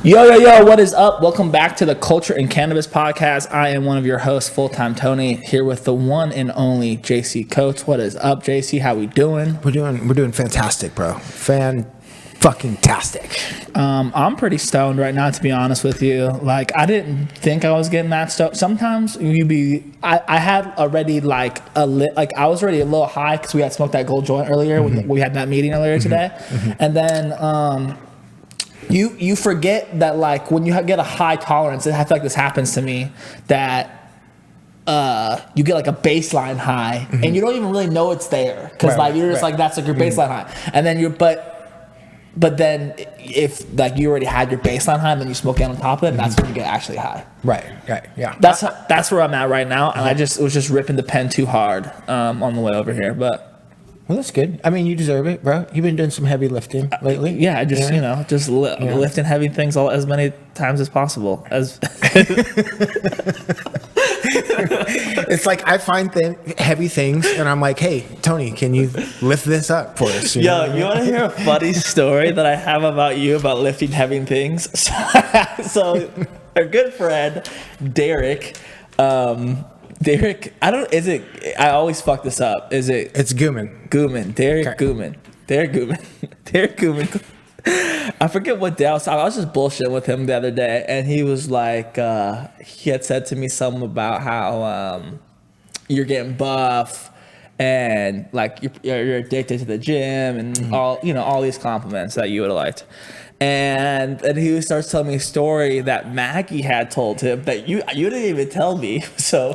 Yo, what is up? Welcome back to the Culture and Cannabis podcast. I am one of your hosts, Fulltime Tony, here with the one and only JC Coates. What is up, JC? How we doing? We're doing fantastic, bro. Fan-fucking-tastic. I'm pretty stoned right now, to be honest with you. Like, I didn't think I was getting that stoned. Sometimes I had already I was already a little high because we had smoked that gold joint earlier when we had that meeting earlier today. And then, You forget that, like, when you get a high tolerance, I feel like this happens to me, that you get like a baseline high and you don't even really know it's there because you're just like, that's like your baseline high, and then but then if like you already had your baseline high and then you smoke down on top of it, that's when you get actually high. Right, yeah. That's where I'm at right now, and I was just ripping the pen too hard on the way over here, but. Well, that's good. I mean, you deserve it, bro. You've been doing some heavy lifting lately. Yeah, I just, lifting heavy things as many times as possible. It's like I find heavy things, and I'm like, hey, Tony, can you lift this up for us? You want to hear a funny story that I have about you about lifting heavy things? So our good friend, Derek, I always fuck this up. It's Gooman. Derek Gooman. I forget what day I was just bullshitting with him the other day, and he was like, he had said to me something about how you're getting buff and like you're addicted to the gym and all these compliments that you would have liked. And then he starts telling me a story that Maggie had told him that you didn't even tell me. So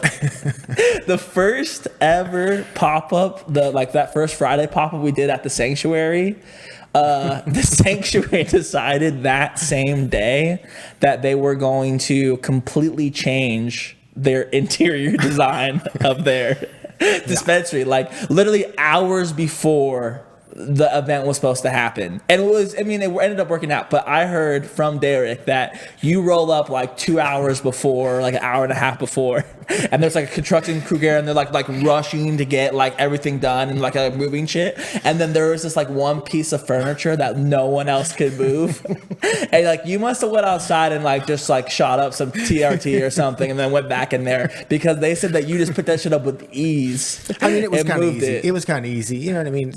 the first ever pop-up, that first Friday pop-up we did at the Sanctuary, the Sanctuary decided that same day that they were going to completely change their interior design of their dispensary, like literally hours before the event was supposed to happen. And it ended up working out, but I heard from Derek that you roll up like 2 hours before, like an hour and a half before, and there's like a construction crew there, and they're like rushing to get like everything done and like moving shit. And then there was this like one piece of furniture that no one else could move. And like you must have went outside and like just like shot up some TRT or something and then went back in there, because they said that you just put that shit up with ease. I mean, it was kind of easy. It was kind of easy. You know what I mean?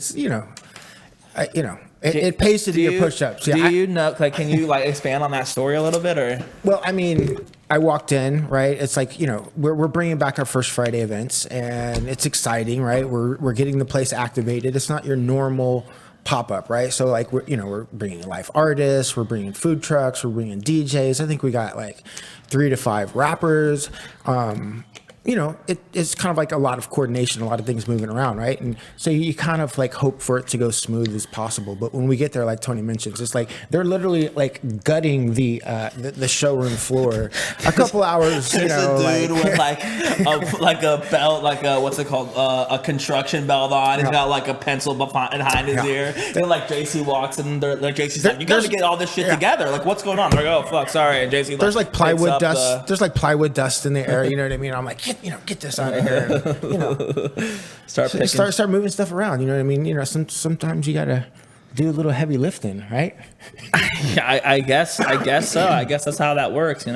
It pays to do your push-ups. Yeah, can you expand on that story a little bit, or? Well, I mean, I walked in, right? It's like, we're bringing back our first Friday events, and it's exciting, right? We're getting the place activated. It's not your normal pop-up, right? So like we're bringing live artists, we're bringing food trucks, we're bringing DJs. I think we got like 3 to 5 rappers. It's kind of like a lot of coordination, a lot of things moving around, right? And so you kind of like hope for it to go smooth as possible. But when we get there, like Tony mentions, it's like they're literally like gutting the showroom floor. A couple hours, There's a dude with a belt, what's it called? A construction belt on. He's got like a pencil behind his ear. And like JC walks in, JC's like, you got to get all this shit together. Like, what's going on? They're like, oh fuck, sorry. And JC there's like plywood dust. There's like plywood dust in the air. You know what I mean? I'm like, get this out of here. Start moving stuff around. You know what I mean? Sometimes you gotta do a little heavy lifting, right? I guess so. I guess that's how that works.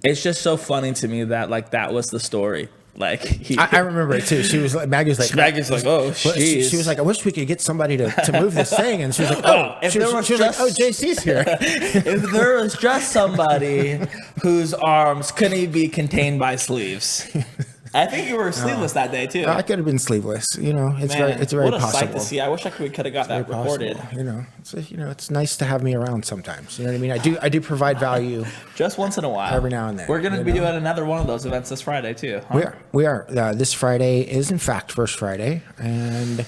It's just so funny to me that that was the story. Like I remember it too. She was like, Maggie's like, oh, jeez. She was like, I wish we could get somebody to move this thing. And she was like, oh, she was like, oh, JC's here. If there was just somebody whose arms couldn't be contained by sleeves. I think you were sleeveless that day too. I could have been sleeveless. It's very what a possible. Sight to see. I wish we could have got that recorded. It's nice to have me around sometimes. You know what I mean? I do provide value. Just once in a while. Every now and then. We're gonna be doing another one of those events this Friday too. Huh? We are. This Friday is in fact First Friday, and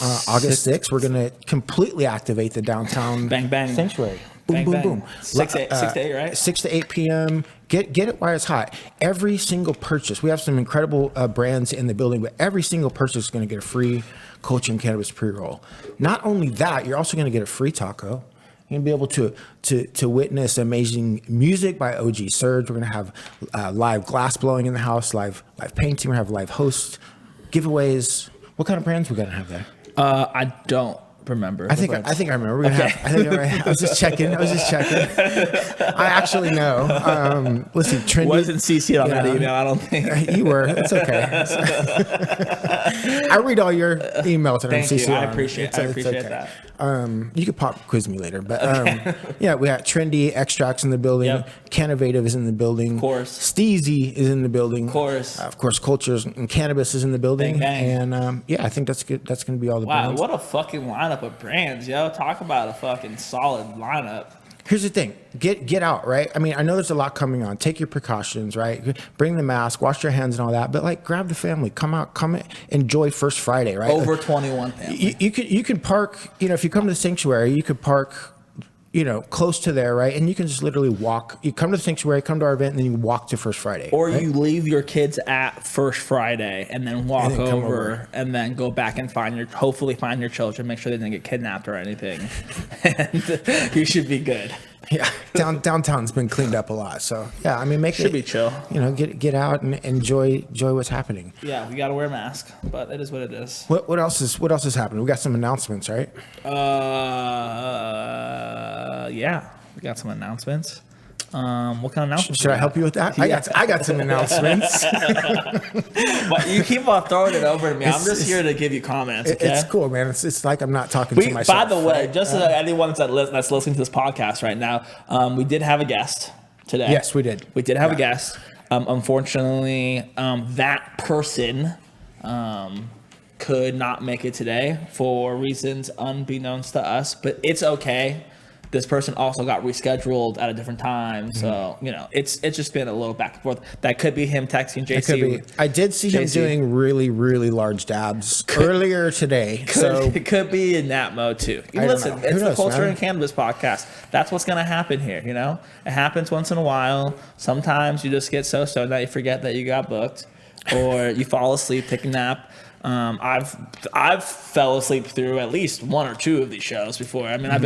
August 6th we're gonna completely activate the downtown Bang Bang Sanctuary. Boom, Bang, boom, bang. boom. 6 to 8, right? 6 to 8 p.m. Get it while it's hot. Every single purchase. We have some incredible brands in the building, but every single purchase is going to get a free Culture and Cannabis pre-roll. Not only that, you're also going to get a free taco. You're going to be able to witness amazing music by OG Surge. We're going to have live glass blowing in the house, live painting. We're going to have live hosts, giveaways. What kind of brands we going to have there? I don't. remember. I think I remember. We're gonna have, I was just checking. I actually know. Listen, trendy. Wasn't CC'd on that email, I don't think. You were. It's okay. I read all your emails and Thank CC you. on. I appreciate that. You could quiz me later, but yeah, we got Trendy Extracts in the building. Yep. Cannovative is in the building. Of course. Steezy is in the building. Of course. Cultures and Cannabis is in the building. Bang, bang. And yeah, I think that's good. That's going to be all the Wow, brands. what a fucking lineup of brands, yo. Talk about a fucking solid lineup. Here's the thing. Get out, right? I mean, I know there's a lot coming on. Take your precautions, right? Bring the mask, wash your hands and all that. But like, grab the family. Come enjoy First Friday, right? Over like, 21 family. You can park, if you come to the sanctuary, you could park, close to there, right? And you can just literally walk. You come to the sanctuary, come to our event, and then you walk to First Friday. Or right? you leave your kids at First Friday and then walk over and then go back and hopefully find your children, make sure they didn't get kidnapped or anything. And you should be good. Yeah, downtown's been cleaned up a lot, so yeah. I mean, should be chill. Get out and enjoy what's happening. Yeah, we gotta wear a mask, but it is what it is. What else is happening? We got some announcements, right? Yeah, we got some announcements. What kind of announcements? Should I help you with that? Yeah. I got some announcements. But you keep on throwing it over to me. I'm just here to give you comments. Okay? It's cool, man. It's like I'm not talking to myself. By the way, just so anyone that's listening to this podcast right now, we did have a guest today. Yes, we did. We did have a guest. Unfortunately, that person could not make it today for reasons unbeknownst to us, but it's okay. This person also got rescheduled at a different time, so it's just been a little back and forth. That could be him texting JC. It could be. I did see him doing really, really large dabs earlier today. It could be in that mode too. Listen, it's the Culture and Cannabis podcast. That's what's gonna happen here. It happens once in a while. Sometimes you just get so stoned that you forget that you got booked, or you fall asleep, take a nap. I've fell asleep through at least one or two of these shows before. I mean, I've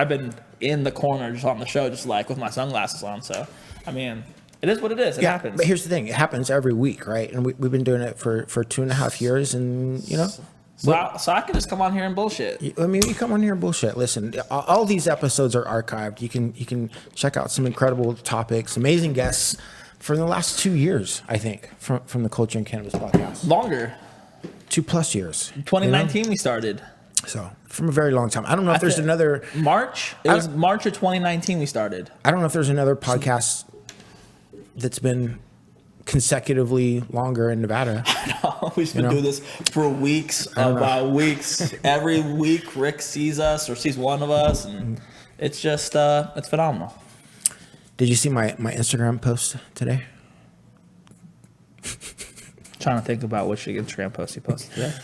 been in the corner just on the show, just like with my sunglasses on. So, I mean, it is what it is. It happens. But here's the thing: it happens every week, right? And we've been doing it for 2.5 years, and So I can just come on here and bullshit. I mean, you come on here and bullshit. Listen, all these episodes are archived. You can check out some incredible topics, amazing guests for the last 2 years, I think, from the Culture and Cannabis podcast. Longer. 2+ years. 2019 we started. So from a very long time. I don't know if there's another March. It was March of 2019 we started. I don't know if there's another podcast that's been consecutively longer in Nevada. I know. We've been doing this for weeks. Every week Rick sees us or sees one of us, and it's just it's phenomenal. Did you see my Instagram post today? Trying to think about which Instagram post you posted today.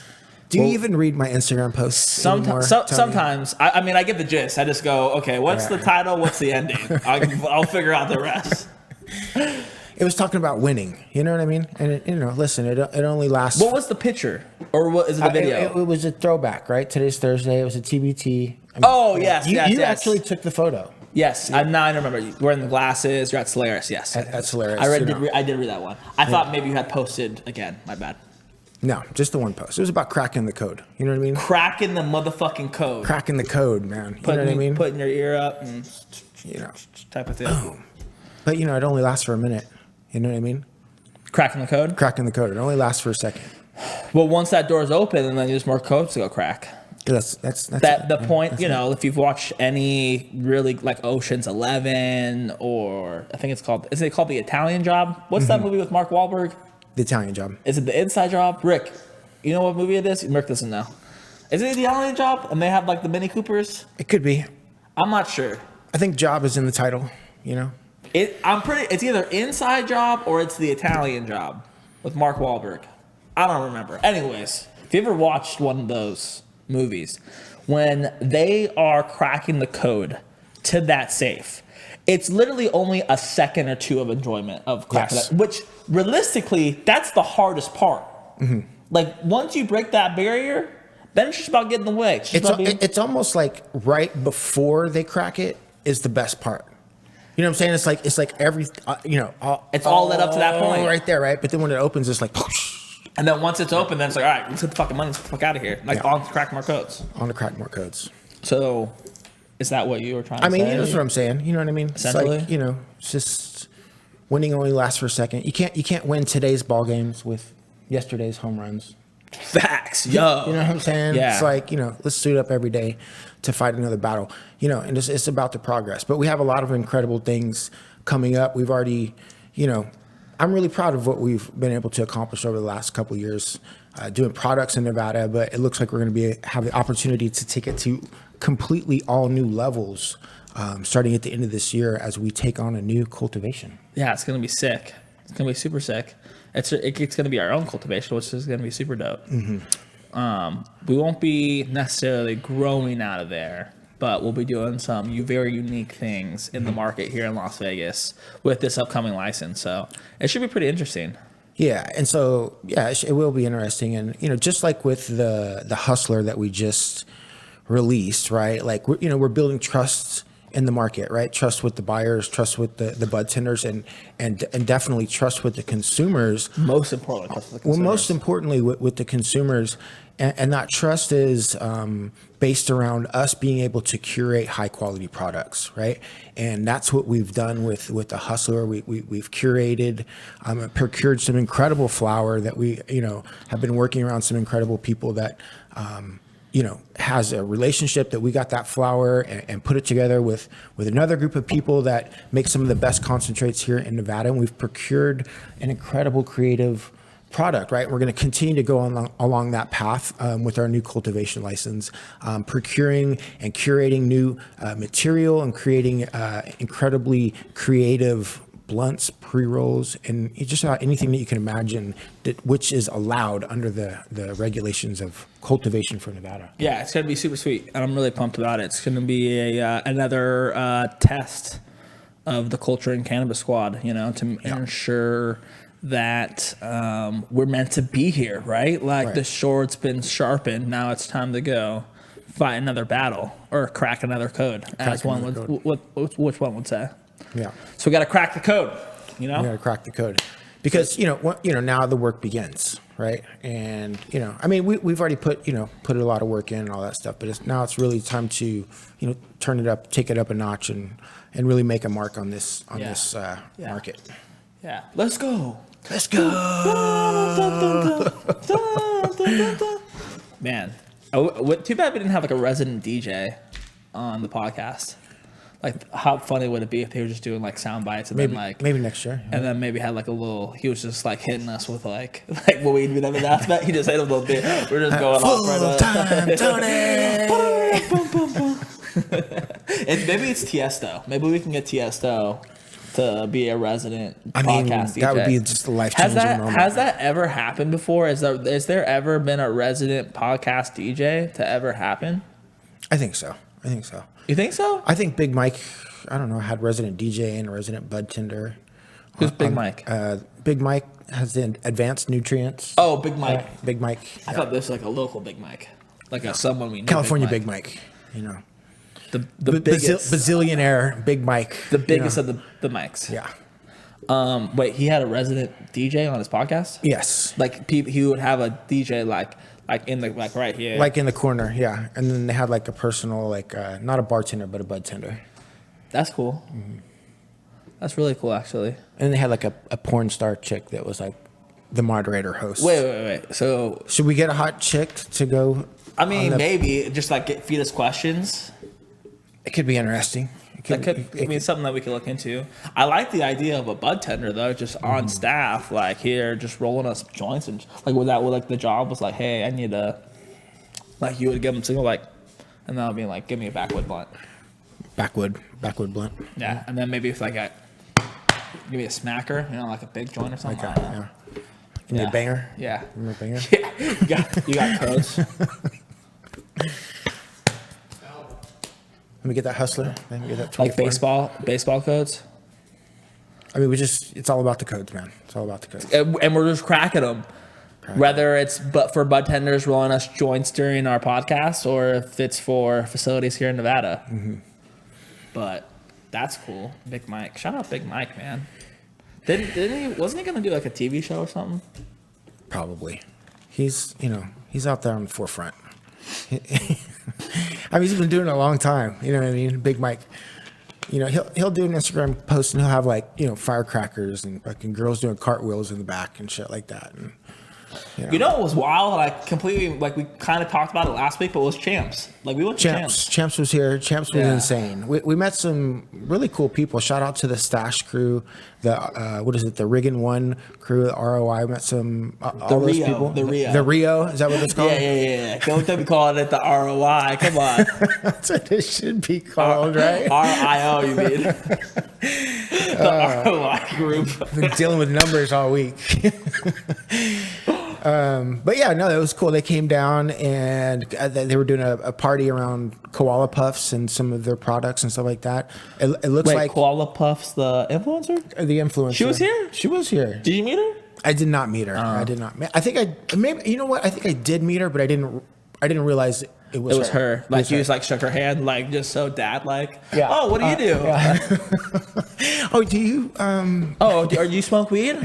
Do you even read my Instagram posts? Sometimes. I mean, I get the gist. I just go, okay, what's the title? What's the ending? I'll figure out the rest. It was talking about winning. You know what I mean? And listen, it only lasts. What was the picture, or what is it? The video? It was a throwback, right? Today's Thursday. It was a TBT. Yes. You actually took the photo. Yes, now I remember. You're wearing the glasses. You're at Solaris. Yes, at Solaris. I did read that one. I thought maybe you had posted again. My bad. No, just the one post. It was about cracking the code. You know what I mean? Cracking the motherfucking code. Cracking the code, man. You know what I mean? Putting your ear up and type of thing. Boom. But it only lasts for a minute. You know what I mean? Cracking the code. Cracking the code. It only lasts for a second. Well, once that door's open, and then there's more codes to go crack. That's the point. If you've watched any really like Ocean's 11, or I think it's called The Italian Job? What's that movie with Mark Wahlberg? The Italian Job. Is it The Inside Job? Rick, you know what movie it is? Rick doesn't know. Is it The Italian Job? And they have like the Mini Coopers? It could be. I'm not sure. I think Job is in the title. It's either Inside Job or it's The Italian Job with Mark Wahlberg. I don't remember. Anyways, if you ever watched one of those movies, when they are cracking the code to that safe, it's literally only a second or two of enjoyment of cracking that, which realistically, that's the hardest part. Mm-hmm. Like once you break that barrier, then it's just about getting away. It's almost like right before they crack it is the best part. You know what I'm saying? It's like every, it's all led up to that point right there, right? But then when it opens, it's like, And then once it's open, then it's like, all right, let's get the fucking money, let's get the fuck out of here. Like, on to crack more codes. On to crack more codes. So, is that what you were trying to say? I mean, that's what I'm saying. You know what I mean? Essentially. It's like, it's just winning only lasts for a second. You can't win today's ball games with yesterday's home runs. Facts, yo. You know what I'm saying? Yeah. It's like, let's suit up every day to fight another battle. And it's about the progress. But we have a lot of incredible things coming up. We've already, I'm really proud of what we've been able to accomplish over the last couple of years, doing products in Nevada. But it looks like we're going to have the opportunity to take it to completely all new levels, starting at the end of this year as we take on a new cultivation. Yeah, it's going to be sick. It's going to be super sick. It's going to be our own cultivation, which is going to be super dope. We won't be necessarily growing out of there, but we'll be doing some very unique things in the market here in Las Vegas with this upcoming license. So it should be pretty interesting. Yeah, and so it will be interesting, and just like with the Hustler that we just released, right? Like we're building trust in the market, right? Trust with the buyers, trust with the bud tenders, and definitely trust with the consumers. Most importantly, trust with the consumers. Well, most importantly with the consumers, and that trust is based around us being able to curate high quality products, right? And that's what we've done with the Hustler. We've curated, procured some incredible flower that we have been working around some incredible people that. Has a relationship that we got that flower and put it together with another group of people that make some of the best concentrates here in Nevada. And we've procured an incredible creative product, right? We're going to continue to go along that path with our new cultivation license, procuring and curating new material and creating incredibly creative blunts, pre-rolls, and just about anything that you can imagine which is allowed under the regulations of cultivation for Nevada. Yeah, it's going to be super sweet, and I'm really pumped about it. It's going to be another test of the Culture and Cannabis Squad, to ensure that we're meant to be here, right? Like the sword's been sharpened, now it's time to go fight another battle or crack another code, which one would say. Yeah. So we got to crack the code, We got to crack the code because, now the work begins, right? And, we've already put a lot of work in and all that stuff, but now it's really time to, turn it up, take it up a notch and really make a mark on this market. Yeah. Let's go. Let's go. Man, too bad we didn't have like a resident DJ on the podcast. Like, how funny would it be if they were just doing like sound bites and maybe next year, and then maybe had like a little. He was just like hitting us with like what we did after that. He just hit a little bit. We're just going off right Tony. Maybe it's Tiesto. Maybe we can get Tiesto to be a resident podcast DJ. That would be just a life-changing moment. Has that ever happened before? Is there ever been a resident podcast DJ to ever happen? I think so. You think so? I think Big Mike, I don't know, had resident DJ and a resident bud tender. Who's Big Mike? Big Mike has the advanced nutrients. Oh, Big Mike. Big Mike. I thought this was like a local Big Mike. Like someone we know. California Big Mike. The biggest. Bazillionaire Big Mike. The biggest of the mics. Yeah. Wait, he had a resident DJ on his podcast? Yes. Like he would have a DJ like in the right here. Like in the corner, yeah. And then they had like a personal not a bartender but a bud tender. That's cool. Mm-hmm. That's really cool actually. And they had like a porn star chick that was like the moderator host. Wait. So should we get a hot chick to go? I mean, maybe just like feed us questions. It could be interesting. That could something that we could look into. I like the idea of a bud tender though, just on staff, like here, just rolling us joints and like the job was like, hey, I need a, like you would give them single like, and that would be like, give me a backwood blunt. Backwood blunt. Yeah, and then maybe if like give me a smacker, like a big joint or something. Okay, yeah. Give me a banger. Yeah. Give me a banger. Yeah. You got codes. Let me get that Hustler. Let me get that 24. Like baseball codes. I mean, it's all about the codes, man. It's all about the codes. And we're just cracking them. Whether it's for bud tenders rolling us joints during our podcast or if it's for facilities here in Nevada. Mm-hmm. But that's cool. Big Mike. Shout out Big Mike, man. Wasn't he going to do like a TV show or something? probably. He's out there on the forefront. I mean, he's been doing it a long time. You know what I mean? Big Mike. He'll do an Instagram post and he'll have like, firecrackers and fucking girls doing cartwheels in the back and shit like that. And, You know what was wild? We kind of talked about it last week, but it was Champs. Like, we went to Champs. Champs was here. Champs was insane. We met some really cool people. Shout out to the Stash crew, the Riggin' One crew, the ROI. We met some all those people. The Rio. Is that what it's called? Yeah. Don't be calling it the ROI. Come on. That's what it should be called, right? RIO, you mean? The ROI group. Been dealing with numbers all week. But yeah, no, it was cool. They came down and they were doing a party around Koala Puffs and some of their products and stuff like that. It looks like Koala Puffs, the influencer. The influencer. She was here. She was here. Did you meet her? I did not meet her. I did not. I think maybe. You know what? I think I did meet her, but I didn't realize it was her. Like you just like shook her hand, like just so dad like. Yeah. Oh, what do you do? Yeah. Oh, do you? Are you smoke weed?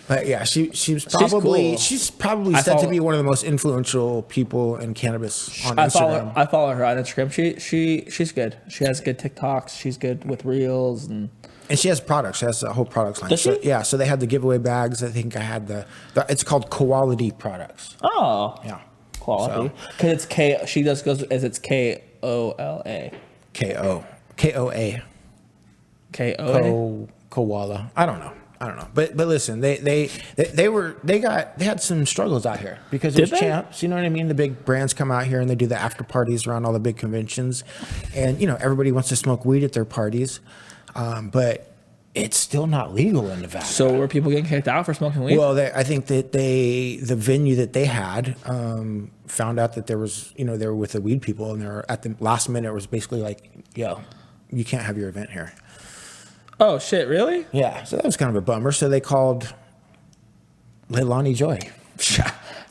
But yeah, she's probably said to be one of the most influential people in cannabis on Instagram. I follow her on Instagram. She's good. She has good TikToks. She's good with reels and she has products. She has a whole products line. Does she? Yeah. So they had the giveaway bags. I think I had it's called Quality Products. Oh. Yeah. Quality. Because it's K. She just goes as it's KOLA. KOA. Koala. I don't know. But listen, they had some struggles out here because there's Champs, you know what I mean? The big brands come out here and they do the after parties around all the big conventions, and everybody wants to smoke weed at their parties, but it's still not legal in Nevada. So were people getting kicked out for smoking weed? Well, I think that the venue that they had found out that there was, they were with the weed people, and they were at the last minute. It was basically like, yo, you can't have your event here. Oh, shit, really? Yeah, so that was kind of a bummer. So they called Leilani Joy.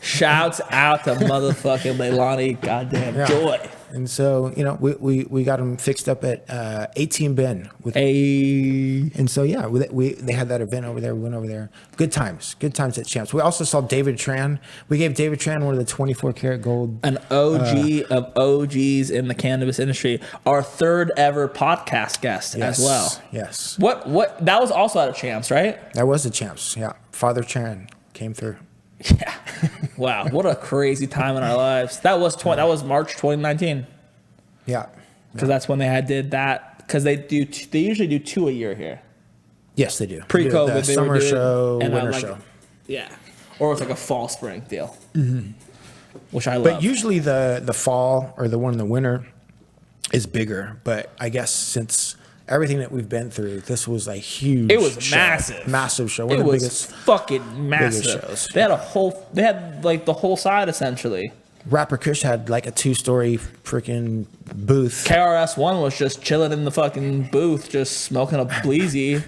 Shouts out to motherfucking Leilani goddamn Joy. And so, we got them fixed up at 18 Ben. And so, yeah, they had that event over there. We went over there. Good times at Champs. We also saw David Tran. We gave David Tran one of the 24 karat gold. An OG of OGs in the cannabis industry. Our third ever podcast guest as well. Yes. What? That was also at a Champs, right? That was the Champs, yeah. Father Tran came through. Yeah. Wow, what a crazy time in our lives. That was March 2019. Yeah. Because that's when they did that. Because they usually do 2 a year here. Yes, they do. Pre-COVID, the summer show, and winter show. Yeah. Or it's like a fall spring deal. Mm-hmm. Which I love. But usually the fall or the one in the winter is bigger. But I guess since everything that we've been through, this was a huge It was show. Massive show. One of the biggest fucking massive shows. They had like the whole side essentially. Rapper Kush had like a 2-story freaking booth. KRS-One was just chilling in the fucking booth, just smoking a bleezy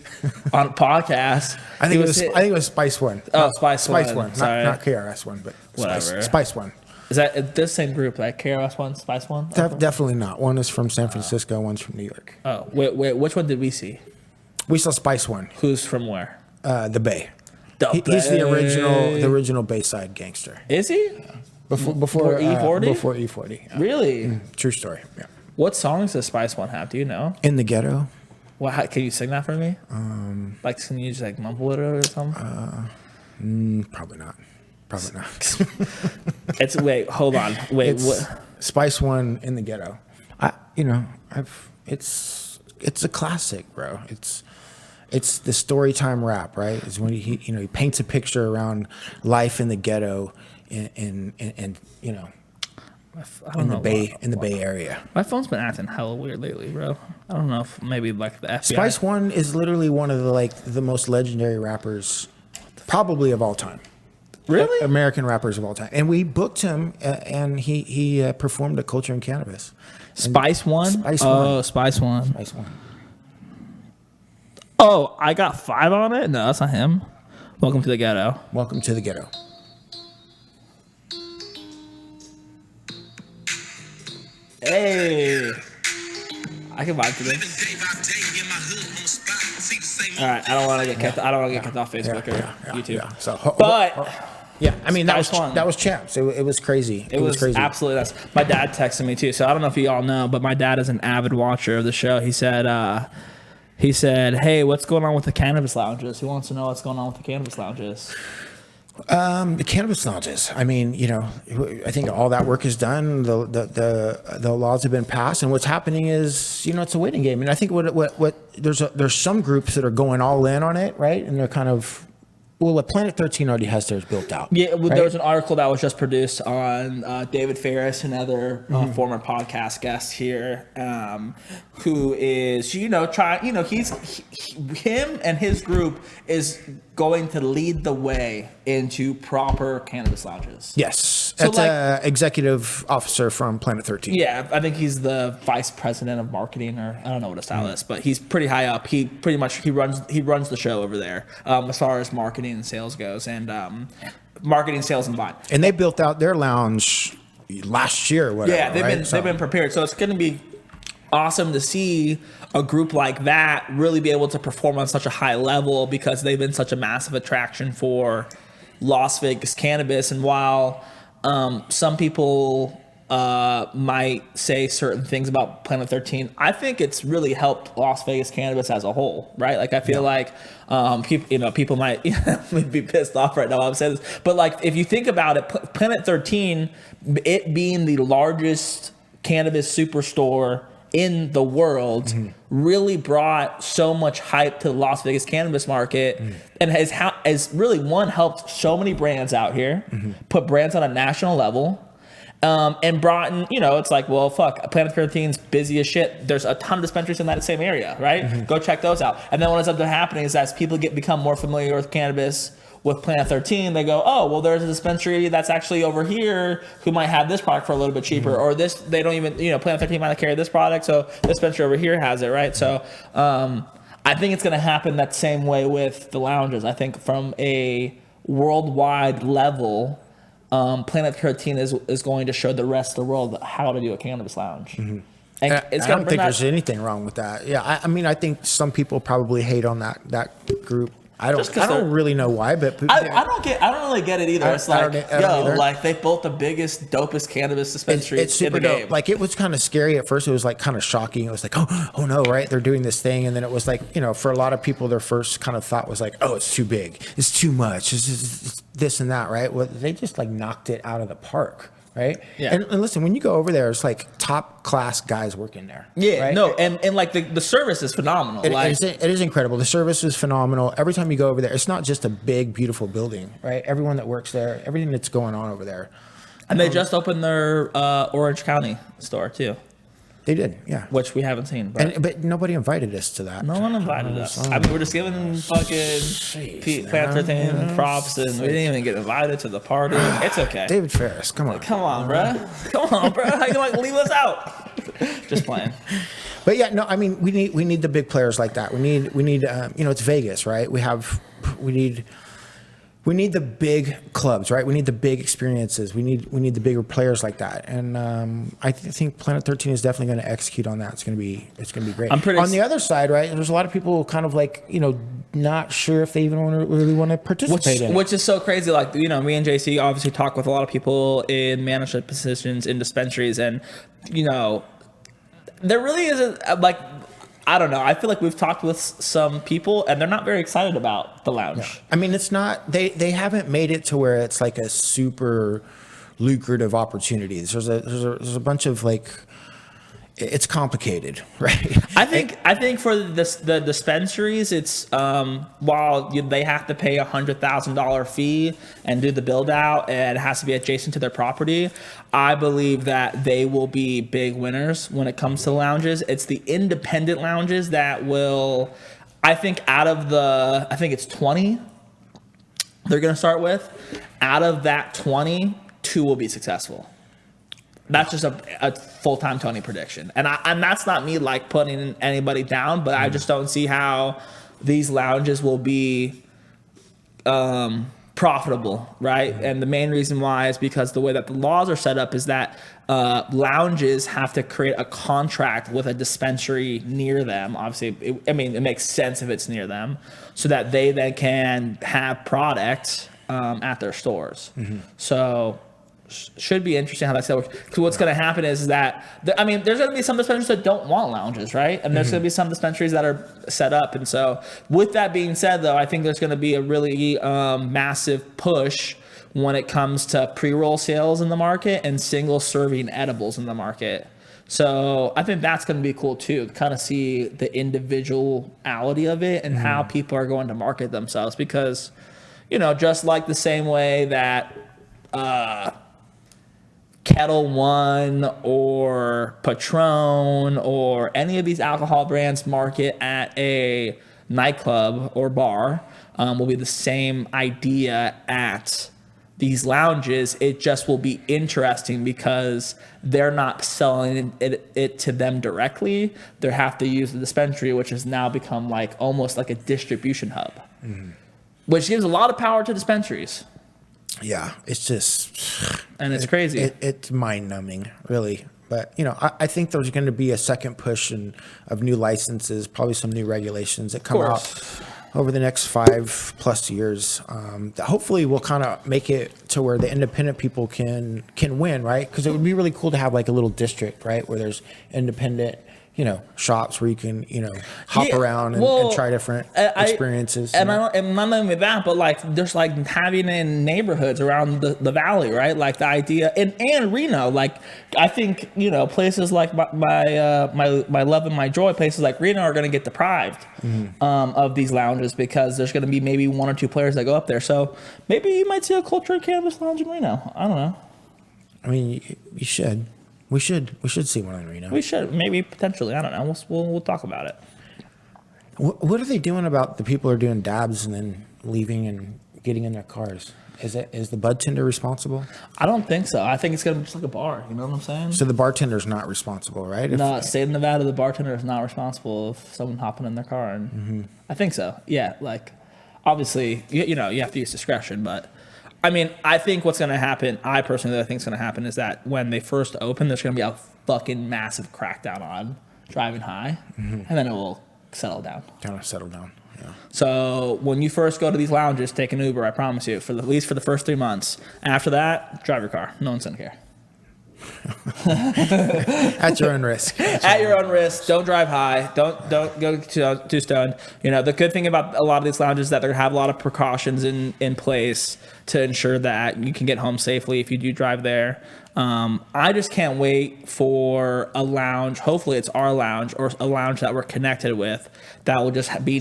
on a podcast. I think it was Spice One. Oh, Spice One. Not KRS-One, but whatever. Spice One. Is that this same group, like KRS-One, Spice One? Definitely not. One is from San Francisco, one's from New York. Oh, wait, which one did we see? We saw Spice One. Who's from where? The Bay. He's the original Bayside gangster. Is he? Before E40? Before E40. Yeah. Really? True story. Yeah. What songs does Spice One have? Do you know? In the Ghetto. Well, can you sing that for me? Can you just like mumble it or something? Probably not. Hold on. What? Spice One, In the Ghetto. It's a classic, bro. It's the story time rap, right? It's when he paints a picture around life in the ghetto in the Bay Area. My phone's been acting hella weird lately, bro. I don't know if maybe like the FBI. Spice One is literally one of the most legendary rappers, probably of all time. Really? American rappers of all time. And we booked him, and he performed at Culture and Cannabis. Spice One? Spice One. Spice One. Spice One. Oh, I got 5 on it? No, that's not him. Welcome to the Ghetto. Welcome to the Ghetto. Hey. I can vibe to this. All right, I don't want to get kicked off Facebook or YouTube. Yeah. So, but Yeah, I mean that fun. was champs. It was crazy. It was crazy. Absolutely nuts. My dad texted me too, so I don't know if you all know, but my dad is an avid watcher of the show. He said, "Hey, what's going on with the Cannabis Lounges? Who wants to know what's going on with the Cannabis Lounges?" The Cannabis Lounges. I mean, I think all that work is done. The laws have been passed, and what's happening is, it's a waiting game. And I think what there's some groups that are going all in on it, right? And they're kind of. Well, Planet 13 already has theirs built out. Yeah, right? There was an article that was just produced on David Ferris, another former podcast guest here, who is, trying, him and his group is going to lead the way into proper cannabis lounges. Yes. That's an executive officer from Planet 13. Yeah, I think he's the vice president of marketing, or I don't know what his title is, but he's pretty high up. He pretty much he runs the show over there as far as marketing and sales goes, and marketing, sales, and buying. And they built out their lounge last year. Whatever, yeah, they've been prepared, so it's going to be awesome to see a group like that really be able to perform on such a high level, because they've been such a massive attraction for Las Vegas cannabis. And while some people might say certain things about Planet 13, I think it's really helped Las Vegas cannabis as a whole, right? Like I feel like people might be pissed off right now while I'm saying this, but like if you think about it, Planet 13, it being the largest cannabis superstore in the world, really brought so much hype to the Las Vegas cannabis market, and has really helped so many brands out here, put brands on a national level, and brought in, it's like, well, fuck, Planet 13's busy as shit. There's a ton of dispensaries in that same area, right? Go check those out. And then what ends up happening is as people become more familiar with cannabis, with Planet 13, they go, oh, well, there's a dispensary that's actually over here who might have this product for a little bit cheaper, or this, they don't even, Planet 13 might not carry this product, so this dispensary over here has it, right? So I think it's going to happen that same way with the lounges. I think from a worldwide level, Planet 13 is going to show the rest of the world how to do a cannabis lounge. And it's I don't think there's anything wrong with that. Yeah, I mean, I think some people probably hate on that group. I don't really know why, but I don't really get it either. It's like, like they built the biggest, dopest cannabis dispensary it's super in the dope. game. Like it was kind of scary at first. It was like kind of shocking. It was like, oh no, right? They're doing this thing, and then it was like, for a lot of people, their first kind of thought was like, oh, it's too big, it's too much, it's this and that, right? Well, they just like knocked it out of the park. Right. Yeah. And listen, when you go over there, it's like top class guys working there. Yeah. Right? No. And like the service is phenomenal. It is incredible. The service is phenomenal. Every time you go over there, it's not just a big, beautiful building, right? Everyone that works there, everything that's going on over there. And they just opened their Orange County store too. They did, yeah. Which we haven't seen. But nobody invited us to that. No one invited us. I mean, we're just giving fucking Planet 13 props, and we didn't even get invited to the party. It's okay. David Ferris, come on. Come on, bro. Come on, bro. How you like leave us out? Just playing. But yeah, no, I mean, we need the big players like that. We need it's Vegas, right? We need the big clubs, right? We need the big experiences. We need the bigger players like that. And I think Planet 13 is definitely going to execute on that. It's going to be great. On the other side, right? There's a lot of people kind of like, not sure if they even really want to participate in it. Which is so crazy. Like, me and JC obviously talk with a lot of people in management positions in dispensaries, and there really isn't like. I don't know. I feel like we've talked with some people, and they're not very excited about the lounge. Yeah. I mean, it's not. They haven't made it to where it's like a super lucrative opportunity. There's a bunch of like. It's complicated, right? I think for the dispensaries, it's while they have to pay $100,000 fee and do the build out, and it has to be adjacent to their property. I believe that they will be big winners when it comes to lounges. It's the independent lounges that will, I think, it's 20 they're going to start with. Out of that 20, 2 will be successful. That's just a full-time Tony prediction. And that's not me like putting anybody down, but I just don't see how these lounges will be profitable, right? And the main reason why is because the way that the laws are set up is that lounges have to create a contract with a dispensary near them. Obviously, it makes sense if it's near them, so that they then can have product at their stores. So should be interesting how that's going to work. Because what's going to happen is that, there's going to be some dispensaries that don't want lounges, right? And there's going to be some dispensaries that are set up. And so with that being said, though, I think there's going to be a really massive push when it comes to pre-roll sales in the market and single serving edibles in the market. So I think that's going to be cool too, to kind of see the individuality of it and how people are going to market themselves. Because, just like the same way that Kettle One or Patron or any of these alcohol brands market at a nightclub or bar will be the same idea at these lounges. It just will be interesting because they're not selling it to them directly. They have to use the dispensary, which has now become almost like a distribution hub, which gives a lot of power to dispensaries. Yeah, it's just... And it's crazy. It's mind-numbing, really. But, I think there's going to be a second push of new licenses, probably some new regulations that come out over the next 5+ years. That hopefully will kind of make it to where the independent people can win, right? Because it would be really cool to have a little district, right, where there's independent shops where you can, hop around and try different experiences. And not only that, but there's having in neighborhoods around the valley, right? The idea and Reno, I think, places like my love and my joy, places like Reno are going to get deprived of these lounges because there's going to be maybe 1 or 2 players that go up there. So maybe you might see a Culture and Cannabis Lounge in Reno. I don't know. I mean, you should. We should see one in Reno. We should, maybe potentially. I don't know. We'll talk about it. What are they doing about the people who are doing dabs and then leaving and getting in their cars? Is the bud tender responsible? I don't think so. I think it's gonna be just like a bar. You know what I'm saying? So the bartender's not responsible, right? No, state of Nevada, the bartender is not responsible if someone hopping in their car. And I think so. Yeah, obviously, you have to use discretion, but. I think what's going to happen, I personally think is going to happen is that when they first open, there's going to be a fucking massive crackdown on driving high, and then it will settle down. Kind of settle down, yeah. So when you first go to these lounges, take an Uber, I promise you, at least for the first 3 months. After that, drive your car. No one's going to care. At your own risk. At your own risk. Don't drive high. Don't go too stoned. The good thing about a lot of these lounges is that they have a lot of precautions in place to ensure that you can get home safely if you do drive there. I just can't wait for a lounge. Hopefully it's our lounge or a lounge that we're connected with that will just be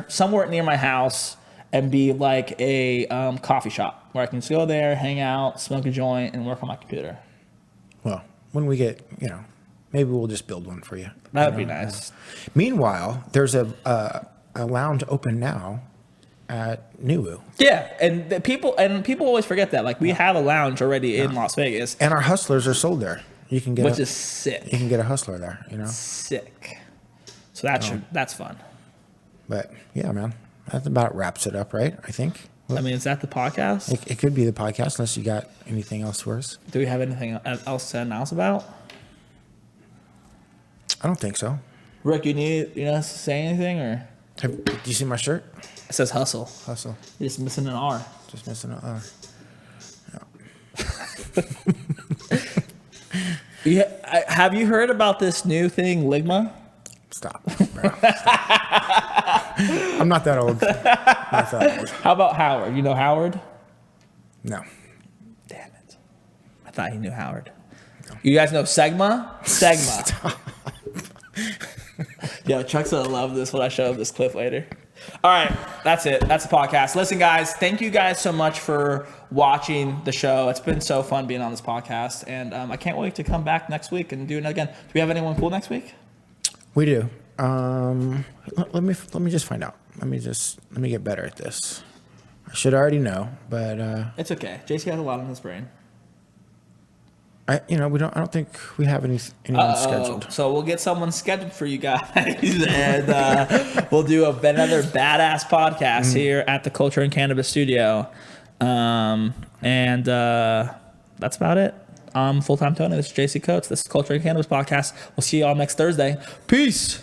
somewhere near my house and be like a coffee shop where I can just go there, hang out, smoke a joint, and work on my computer. Well, when we get, maybe we'll just build one for you. That would be nice. Meanwhile, there's a lounge open now at Nuwu. Yeah, and people always forget that. We have a lounge already in Las Vegas, and our hustlers are sold there. You can get which is sick. You can get a hustler there. Sick. So that's fun. But yeah, man, that about wraps it up, right? I think. Is that the podcast? It could be the podcast, unless you got anything else for us. Do we have anything else to announce about? I don't think so. Rick, you need us to say anything, or? Do you see my shirt? It says hustle. Hustle. You're just missing an R. Just missing an R. Yeah. Have you heard about this new thing, Ligma? Stop, bro. I'm not that old. How about Howard? You know Howard? No. Damn it. I thought you knew Howard. No. You guys know Segma? Segma. Yo, Chuck's gonna love this when I show him this clip later. All right, that's it. That's the podcast. Listen, guys, thank you guys so much for watching the show. It's been so fun being on this podcast, and I can't wait to come back next week and do it again. Do we have anyone cool next week? We do. Let me just find out. Let me get better at this. I should already know, but it's okay. JC has a lot on his brain. I don't think we have anyone scheduled. So we'll get someone scheduled for you guys, and we'll do another badass podcast here at the Culture and Cannabis Studio. And that's about it. I'm Fulltime Tony. This is JC Coates. This is Culture and Cannabis Podcast. We'll see you all next Thursday. Peace.